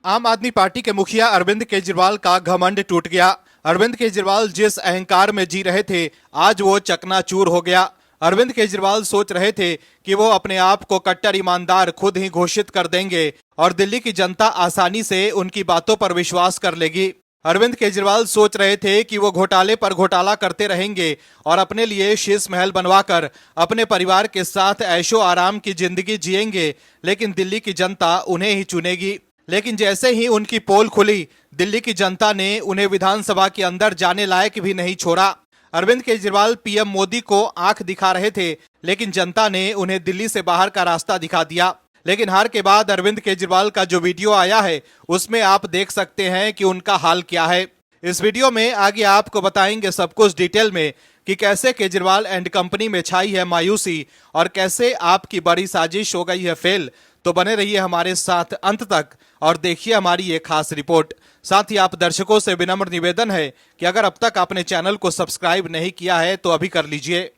आम आदमी पार्टी के मुखिया अरविंद केजरीवाल का घमंड टूट गया। अरविंद केजरीवाल जिस अहंकार में जी रहे थे, आज वो चकनाचूर हो गया। अरविंद केजरीवाल सोच रहे थे कि वो अपने आप को कट्टर ईमानदार खुद ही घोषित कर देंगे और दिल्ली की जनता आसानी से उनकी बातों पर विश्वास कर लेगी। अरविंद केजरीवाल सोच रहे थे कि वो घोटाले पर घोटाला करते रहेंगे और अपने लिए शीश महल बनवाकर अपने परिवार के साथ ऐशो आराम की जिंदगी जिएंगे, लेकिन दिल्ली की जनता उन्हें ही चुनेगी। लेकिन जैसे ही उनकी पोल खुली, दिल्ली की जनता ने उन्हें विधानसभा के अंदर जाने लायक भी नहीं छोड़ा। अरविंद केजरीवाल पीएम मोदी को आंख दिखा रहे थे, लेकिन जनता ने उन्हें दिल्ली से बाहर का रास्ता दिखा दिया। लेकिन हार के बाद अरविंद केजरीवाल का जो वीडियो आया है, उसमें आप देख सकते हैं कि उनका हाल क्या है। इस वीडियो में आगे आपको बताएंगे सब कुछ डिटेल में कि कैसे केजरीवाल एंड कंपनी में छाई है मायूसी और कैसे आपकी बड़ी साजिश हो गई है फेल। तो बने रहिए हमारे साथ अंत तक और देखिए हमारी ये खास रिपोर्ट। साथ ही आप दर्शकों से विनम्र निवेदन है कि अगर अब तक आपने चैनल को सब्सक्राइब नहीं किया है तो अभी कर लीजिए।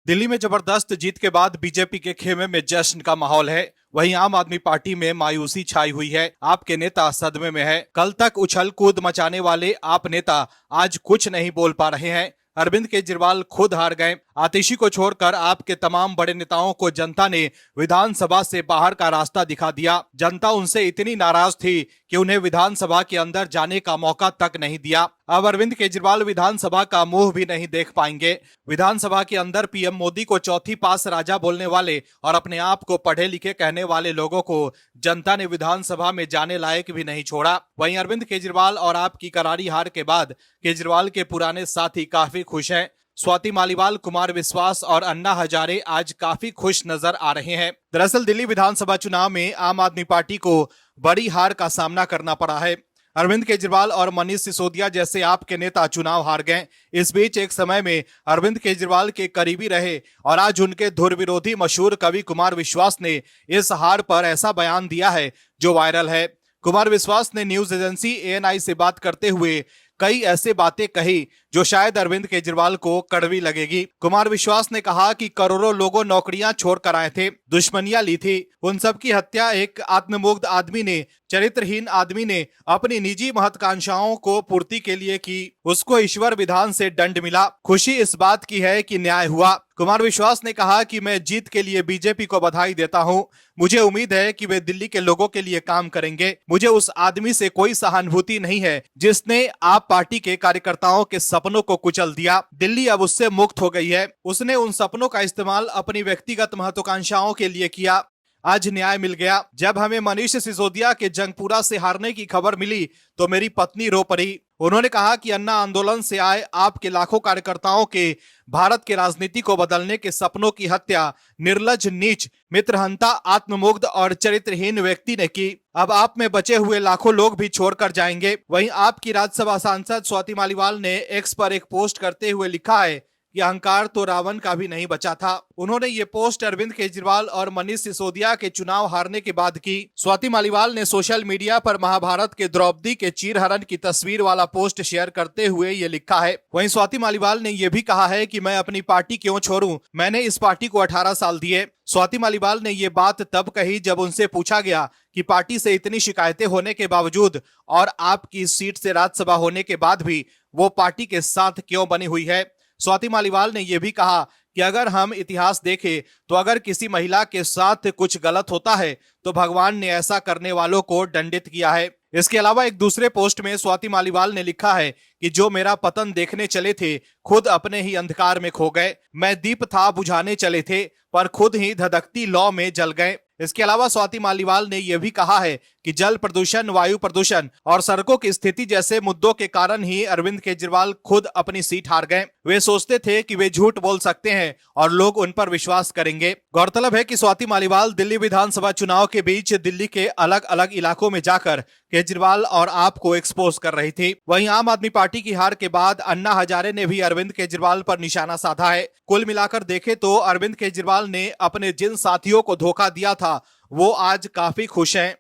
दिल्ली में जबरदस्त जीत के बाद बीजेपी के खेमे में जश्न का माहौल है, वहीं आम आदमी पार्टी में मायूसी छाई हुई है। आपके नेता सदमे में है। कल तक उछल कूद मचाने वाले आप नेता आज कुछ नहीं बोल पा रहे हैं। अरविंद केजरीवाल खुद हार गए। आतिशी को छोड़कर आपके तमाम बड़े नेताओं को जनता ने विधानसभा से बाहर का रास्ता दिखा दिया। जनता उनसे इतनी नाराज थी कि उन्हें विधानसभा के अंदर जाने का मौका तक नहीं दिया। अब अरविंद केजरीवाल विधानसभा का मुंह भी नहीं देख पाएंगे। विधानसभा के अंदर पीएम मोदी को चौथी पास राजा बोलने वाले और अपने आप को पढ़े लिखे कहने वाले लोगों को जनता ने विधानसभा में जाने लायक भी नहीं छोड़ा। वहीं अरविंद केजरीवाल और आपकी करारी हार के बाद केजरीवाल के पुराने साथी काफी खुश हैं। स्वाति मालीवाल, कुमार विश्वास और अन्ना हजारे आज काफी खुश नजर आ रहे हैं। दरअसल दिल्ली विधानसभा चुनाव में आम आदमी पार्टी को बड़ी हार का सामना करना पड़ा है। अरविंद केजरीवाल और मनीष सिसोदिया जैसे आपके नेता चुनाव हार गए। इस बीच एक समय में अरविंद केजरीवाल के करीबी रहे और आज उनके धुर विरोधी मशहूर कवि कुमार विश्वास ने इस हार पर ऐसा बयान दिया है जो वायरल है। कुमार विश्वास ने न्यूज एजेंसी एएनआई से बात करते हुए कई ऐसे बातें कही जो शायद अरविंद केजरीवाल को कड़वी लगेगी। कुमार विश्वास ने कहा कि करोड़ों लोगों नौकरियां छोड़कर आए थे, दुश्मनियां ली थी, उन सब की हत्या एक आत्ममुग्ध आदमी ने, चरित्रहीन आदमी ने अपनी निजी महत्वाकांक्षाओं को पूर्ति के लिए की। उसको ईश्वर विधान से दंड मिला। खुशी इस बात की है कि न्याय हुआ। कुमार विश्वास ने कहा कि मैं जीत के लिए बीजेपी को बधाई देता हूं। मुझे उम्मीद है कि वे दिल्ली के लोगों के लिए काम करेंगे। मुझे उस आदमी से कोई सहानुभूति नहीं है जिसने आप पार्टी के कार्यकर्ताओं के सपनों को कुचल दिया। दिल्ली अब उससे मुक्त हो गई है। उसने उन सपनों का इस्तेमाल अपनी व्यक्तिगत महत्वाकांक्षाओं के लिए किया। आज न्याय मिल गया। जब हमें मनीष सिसोदिया के जंगपुरा से हारने की खबर मिली तो मेरी पत्नी रो पड़ी। उन्होंने कहा कि अन्ना आंदोलन से आए आपके लाखों कार्यकर्ताओं के भारत के राजनीति को बदलने के सपनों की हत्या निर्लज, नीच, मित्रहंता, आत्ममुग्ध और चरित्रहीन व्यक्ति ने की। अब आप में बचे हुए लाखों लोग भी छोड़कर जाएंगे। वहीं आपकी राज्यसभा सांसद स्वाति मालीवाल ने एक्स पर एक पोस्ट करते हुए लिखा है कि अहंकार तो रावण का भी नहीं बचा था। उन्होंने ये पोस्ट अरविंद केजरीवाल और मनीष सिसोदिया के चुनाव हारने के बाद की। स्वाति मालीवाल ने सोशल मीडिया पर महाभारत के द्रौपदी के चीरहरण की तस्वीर वाला पोस्ट शेयर करते हुए ये लिखा है। वहीं स्वाति मालीवाल ने यह भी कहा है कि मैं अपनी पार्टी क्यों छोड़ूं, मैंने इस पार्टी को 18 साल दिए। स्वाति मालीवाल ने ये बात तब कही जब उनसे पूछा गया कि पार्टी से इतनी शिकायतें होने के बावजूद और आपकी सीट से राज्यसभा होने के बाद भी वो पार्टी के साथ क्यों बनी हुई है। स्वाति मालीवाल ने यह भी कहा कि अगर हम इतिहास देखें तो अगर किसी महिला के साथ कुछ गलत होता है तो भगवान ने ऐसा करने वालों को दंडित किया है। इसके अलावा एक दूसरे पोस्ट में स्वाति मालीवाल ने लिखा है कि जो मेरा पतन देखने चले थे खुद अपने ही अंधकार में खो गए। मैं दीप था बुझाने चले थे पर खुद ही धधकती लौ में जल गए। इसके अलावा स्वाति मालीवाल ने यह भी कहा है कि जल प्रदूषण, वायु प्रदूषण और सड़कों की स्थिति जैसे मुद्दों के कारण ही अरविंद केजरीवाल खुद अपनी सीट हार गए। वे सोचते थे कि वे झूठ बोल सकते हैं और लोग उन पर विश्वास करेंगे। गौरतलब है कि स्वाति मालीवाल दिल्ली विधानसभा चुनाव के बीच दिल्ली के अलग अलग इलाकों में जाकर केजरीवाल और आप को एक्सपोज कर रही थी। वहीं आम आदमी पार्टी की हार के बाद अन्ना हजारे ने भी अरविंद केजरीवाल पर निशाना साधा है। कुल मिलाकर देखें तो अरविंद केजरीवाल ने अपने जिन साथियों को धोखा दिया था वो आज काफी खुश हैं।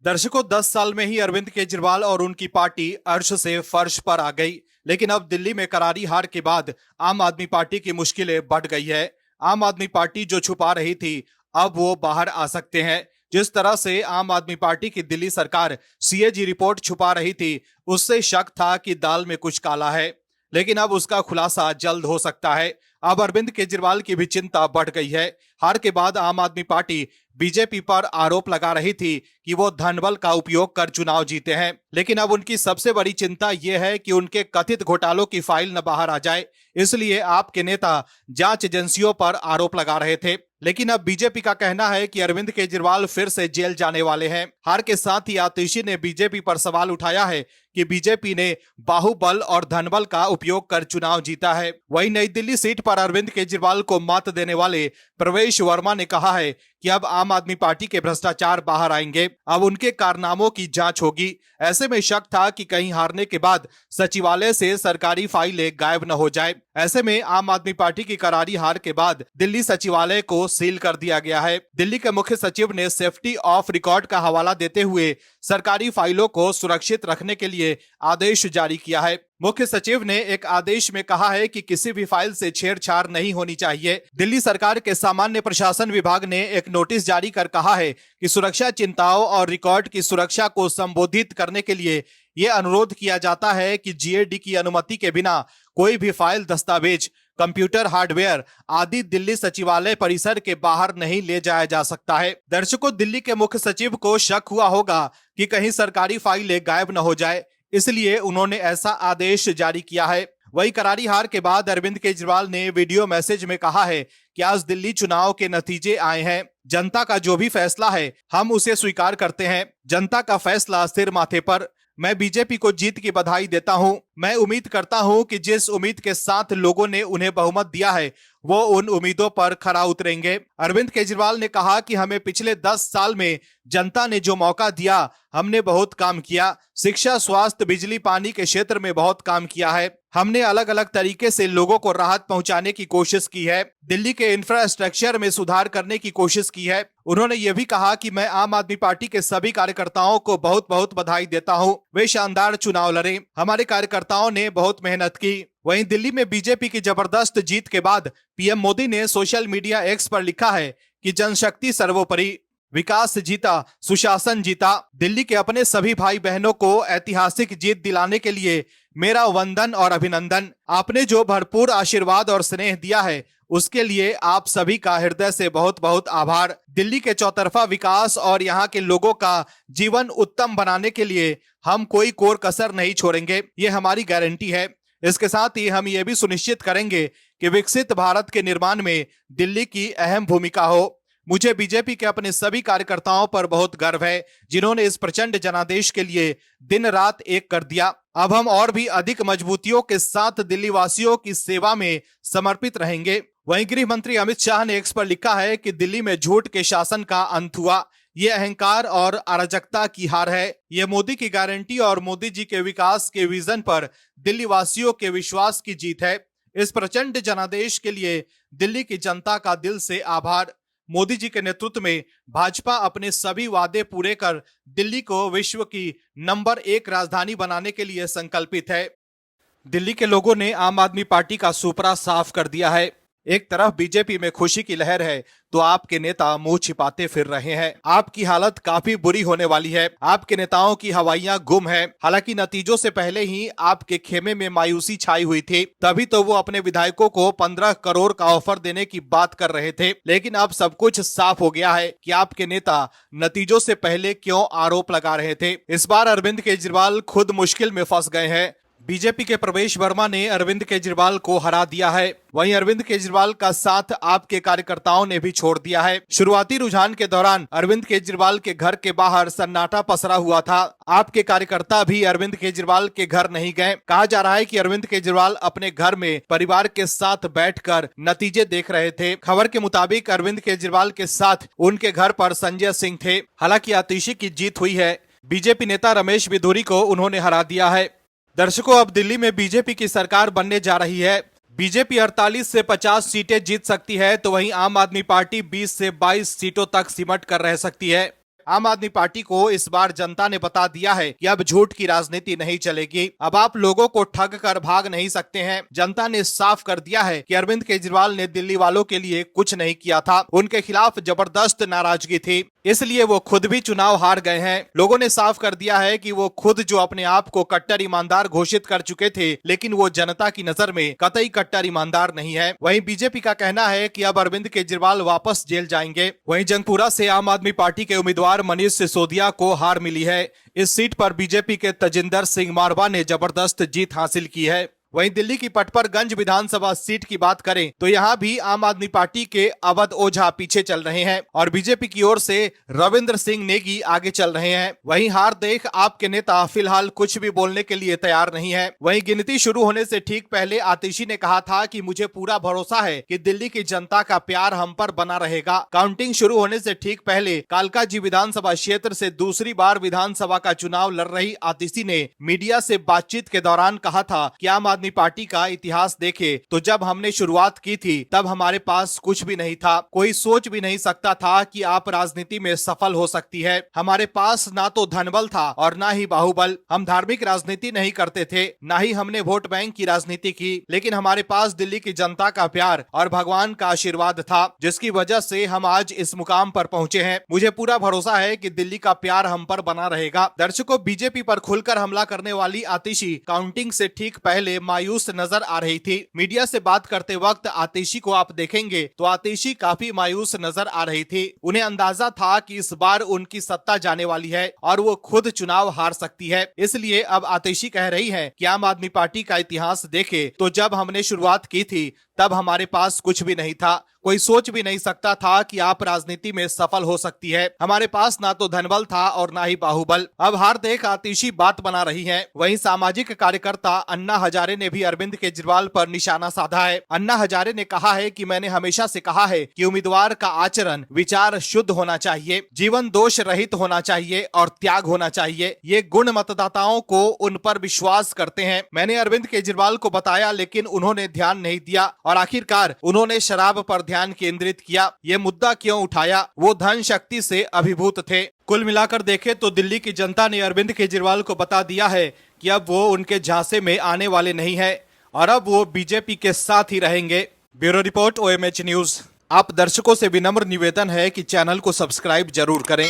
दर्शकों, 10 साल में ही अरविंद केजरीवाल और उनकी पार्टी अर्श से फर्श पर आ गई। लेकिन अब दिल्ली में करारी हार के बाद आम आदमी पार्टी की मुश्किलें बढ़ गई है। आम आदमी पार्टी जो छुपा रही थी अब वो बाहर आ सकते हैं। जिस तरह से आम आदमी पार्टी की दिल्ली सरकार सीएजी रिपोर्ट छुपा रही थी, उससे शक था कि दाल में कुछ काला है, लेकिन अब उसका खुलासा जल्द हो सकता है। अब अरविंद केजरीवाल की भी चिंता बढ़ गई है। हार के बाद आम आदमी पार्टी बीजेपी पर आरोप लगा रही थी कि वो धनबल का उपयोग कर चुनाव जीते हैं, लेकिन अब उनकी सबसे बड़ी चिंता यह है कि उनके कथित घोटालों की फाइल न बाहर आ जाए। इसलिए आपके नेता जांच एजेंसियों पर आरोप लगा रहे थे, लेकिन अब बीजेपी का कहना है कि अरविंद केजरीवाल फिर से जेल जाने वाले हैं। हार के साथ ही आतिशी ने बीजेपी पर सवाल उठाया है कि बीजेपी ने बाहुबल और धनबल का उपयोग कर चुनाव जीता है। वहीं नई दिल्ली सीट पर अरविंद केजरीवाल को मात देने वाले प्रवेश वर्मा ने कहा है कि अब आम आदमी पार्टी के भ्रष्टाचार बाहर आएंगे, अब उनके कारनामों की जांच होगी। ऐसे में शक था कि कहीं हारने के बाद सचिवालय से सरकारी फाइलें गायब न हो जाए। ऐसे में आम आदमी पार्टी की करारी हार के बाद दिल्ली सचिवालय को सील कर दिया गया है। दिल्ली के मुख्य सचिव ने सेफ्टी ऑफ रिकॉर्ड का हवाला देते हुए सरकारी फाइलों को सुरक्षित रखने के लिए आदेश जारी किया है। मुख्य सचिव ने एक आदेश में कहा है कि किसी भी फाइल से छेड़छाड़ नहीं होनी चाहिए। दिल्ली सरकार के सामान्य प्रशासन विभाग ने एक नोटिस जारी कर कहा है कि सुरक्षा चिंताओं और रिकॉर्ड की सुरक्षा को संबोधित करने के लिए ये अनुरोध किया जाता है कि जीएडी की अनुमति के बिना कोई भी फाइल, दस्तावेज, कंप्यूटर हार्डवेयर आदि दिल्ली सचिवालय परिसर के बाहर नहीं ले जाया जा सकता है। दर्शकों, दिल्ली के मुख्य सचिव को शक हुआ होगा कि कहीं सरकारी फाइलें गायब न हो जाए, इसलिए उन्होंने ऐसा आदेश जारी किया है। वही करारी हार के बाद अरविंद केजरीवाल ने वीडियो मैसेज में कहा है कि आज दिल्ली चुनाव के नतीजे आए हैं। जनता का जो भी फैसला है हम उसे स्वीकार करते हैं। जनता का फैसला सिर माथे पर। मैं बीजेपी को जीत की बधाई देता हूं। मैं उम्मीद करता हूं कि जिस उम्मीद के साथ लोगों ने उन्हें बहुमत दिया है वो उन उम्मीदों पर खरा उतरेंगे। अरविंद केजरीवाल ने कहा कि हमें पिछले 10 साल में जनता ने जो मौका दिया हमने बहुत काम किया। शिक्षा, स्वास्थ्य, बिजली, पानी के क्षेत्र में बहुत काम किया है। हमने अलग अलग तरीके से लोगों को राहत पहुंचाने की कोशिश की है। दिल्ली के इंफ्रास्ट्रक्चर में सुधार करने की कोशिश की है। उन्होंने ये भी कहा कि मैं आम आदमी पार्टी के सभी कार्यकर्ताओं को बहुत बहुत बधाई देता हूं। वे शानदार चुनाव लड़े। हमारे कार्यकर्ताओं ने बहुत मेहनत की। वहीं दिल्ली में बीजेपी की जबरदस्त जीत के बाद पीएम मोदी ने सोशल मीडिया एक्स पर लिखा है कि जनशक्ति सर्वोपरि, विकास जीता, सुशासन जीता। दिल्ली के अपने सभी भाई बहनों को ऐतिहासिक जीत दिलाने के लिए मेरा वंदन और अभिनंदन। आपने जो भरपूर आशीर्वाद और स्नेह दिया है उसके लिए आप सभी का हृदय से बहुत बहुत आभार। दिल्ली के चौतरफा विकास और यहाँ के लोगों का जीवन उत्तम बनाने के लिए हम कोई कोर कसर नहीं छोड़ेंगे, ये हमारी गारंटी है। इसके साथ ही हम ये भी सुनिश्चित करेंगे कि विकसित भारत के निर्माण में दिल्ली की अहम भूमिका हो। मुझे बीजेपी के अपने सभी कार्यकर्ताओं पर बहुत गर्व है जिन्होंने इस प्रचंड जनादेश के लिए दिन रात एक कर दिया। अब हम और भी अधिक मजबूतियों के साथ दिल्ली वासियों की सेवा में समर्पित रहेंगे। वहीं गृह मंत्री अमित शाह ने एक्स पर लिखा है कि दिल्ली में झूठ के शासन का अंत हुआ। ये अहंकार और अराजकता की हार है। ये मोदी की गारंटी और मोदी जी के विकास के विजन पर दिल्ली वासियों के विश्वास की जीत है। इस प्रचंड जनादेश के लिए दिल्ली की जनता का दिल से आभार। मोदी जी के नेतृत्व में भाजपा अपने सभी वादे पूरे कर दिल्ली को विश्व की नंबर 1 राजधानी बनाने के लिए संकल्पित है। दिल्ली के लोगों ने आम आदमी पार्टी का सुपरा साफ कर दिया है। एक तरफ बीजेपी में खुशी की लहर है तो आपके नेता मुंह छिपाते फिर रहे हैं। आपकी हालत काफी बुरी होने वाली है। आपके नेताओं की हवाइयां गुम है। हालांकि नतीजों से पहले ही आपके खेमे में मायूसी छाई हुई थी, तभी तो वो अपने विधायकों को 15 करोड़ का ऑफर देने की बात कर रहे थे। लेकिन अब सब कुछ साफ हो गया है कि आपके नेता नतीजों से पहले क्यों आरोप लगा रहे थे। इस बार अरविंद केजरीवाल खुद मुश्किल में फंस गए हैं। बीजेपी के प्रवेश वर्मा ने अरविंद केजरीवाल को हरा दिया है। वहीं अरविंद केजरीवाल का साथ आपके कार्यकर्ताओं ने भी छोड़ दिया है। शुरुआती रुझान के दौरान अरविंद केजरीवाल के घर के बाहर सन्नाटा पसरा हुआ था। आपके कार्यकर्ता भी अरविंद केजरीवाल के घर नहीं गए। कहा जा रहा है कि अरविंद केजरीवाल अपने घर में परिवार के साथ बैठकर नतीजे देख रहे थे। खबर के मुताबिक अरविंद केजरीवाल के साथ उनके घर पर संजय सिंह थे। हालांकि आतिशी की जीत हुई है। बीजेपी नेता रमेश बिधूरी को उन्होंने हरा दिया है। दर्शकों, अब दिल्ली में बीजेपी की सरकार बनने जा रही है। बीजेपी 48 से 50 सीटें जीत सकती है तो वहीं आम आदमी पार्टी 20 से 22 सीटों तक सिमट कर रह सकती है। आम आदमी पार्टी को इस बार जनता ने बता दिया है कि अब झूठ की राजनीति नहीं चलेगी। अब आप लोगों को ठग कर भाग नहीं सकते हैं। जनता ने साफ कर दिया है कि अरविंद केजरीवाल ने दिल्ली वालों के लिए कुछ नहीं किया था। उनके खिलाफ जबरदस्त नाराजगी थी। इसलिए वो खुद भी चुनाव हार गए हैं। लोगों ने साफ कर दिया है कि वो खुद जो अपने आप को कट्टर ईमानदार घोषित कर चुके थे, लेकिन वो जनता की नजर में कतई कट्टर ईमानदार नहीं है। वहीं बीजेपी का कहना है कि अब अरविंद केजरीवाल वापस जेल जाएंगे। वहीं जंगपुरा से आम आदमी पार्टी के उम्मीदवार मनीष सिसोदिया को हार मिली है। इस सीट पर बीजेपी के तजिंदर सिंह मारवा ने जबरदस्त जीत हासिल की है। वहीं दिल्ली की पटपरगंज विधानसभा सीट की बात करें तो यहां भी आम आदमी पार्टी के अवध ओझा पीछे चल रहे हैं और बीजेपी की ओर से रविंद्र सिंह नेगी आगे चल रहे हैं। वहीं हार देख आपके नेता फिलहाल कुछ भी बोलने के लिए तैयार नहीं है। वहीं गिनती शुरू होने से ठीक पहले आतिशी ने कहा था कि मुझे पूरा भरोसा है कि दिल्ली की जनता का प्यार हम पर बना रहेगा। काउंटिंग शुरू होने से ठीक पहले कालकाजी विधानसभा क्षेत्र से दूसरी बार विधानसभा का चुनाव लड़ रही आतिशी ने मीडिया से बातचीत के दौरान कहा था कि आम आदमी पार्टी का इतिहास देखे तो जब हमने शुरुआत की थी तब हमारे पास कुछ भी नहीं था। कोई सोच भी नहीं सकता था कि आप राजनीति में सफल हो सकती है। हमारे पास ना तो धनबल था और ना ही बाहुबल। हम धार्मिक राजनीति नहीं करते थे, ना ही हमने वोट बैंक की राजनीति की, लेकिन हमारे पास दिल्ली की जनता का प्यार और भगवान का आशीर्वाद था, जिसकी वजह से हम आज इस मुकाम पर पहुंचे हैं। मुझे पूरा भरोसा है कि दिल्ली का प्यार हम पर बना रहेगा। दर्शकों, बीजेपी पर खुलकर हमला करने वाली आतिशी काउंटिंग से ठीक पहले मायूस नजर आ रही थी। मीडिया से बात करते वक्त आतिशी को आप देखेंगे तो आतिशी काफी मायूस नजर आ रही थी। उन्हें अंदाजा था कि इस बार उनकी सत्ता जाने वाली है और वो खुद चुनाव हार सकती है। इसलिए अब आतिशी कह रही है कि आम आदमी पार्टी का इतिहास देखे तो जब हमने शुरुआत की थी तब हमारे पास कुछ भी नहीं था। कोई सोच भी नहीं सकता था कि आप राजनीति में सफल हो सकती है। हमारे पास ना तो धनबल था और ना ही बाहुबल। अब हार देख आतिशी बात बना रही है। वहीं सामाजिक कार्यकर्ता अन्ना हजारे ने भी अरविंद केजरीवाल पर निशाना साधा है। अन्ना हजारे ने कहा है कि मैंने हमेशा से कहा है कि उम्मीदवार का आचरण विचार शुद्ध होना चाहिए, जीवन दोष रहित होना चाहिए और त्याग होना चाहिए। ये गुण मतदाताओं को उन पर विश्वास करते हैं। मैंने अरविंद केजरीवाल को बताया लेकिन उन्होंने ध्यान नहीं दिया और आखिरकार उन्होंने शराब पर ध्यान केंद्रित किया। ये मुद्दा क्यों उठाया? वो धन शक्ति से अभिभूत थे। कुल मिलाकर देखें तो दिल्ली की जनता ने अरविंद केजरीवाल को बता दिया है कि अब वो उनके झांसे में आने वाले नहीं है और अब वो बीजेपी के साथ ही रहेंगे। Bureau report, OMH news. आप दर्शकों से विनम्र निवेदन है कि चैनल को सब्सक्राइब जरूर करें।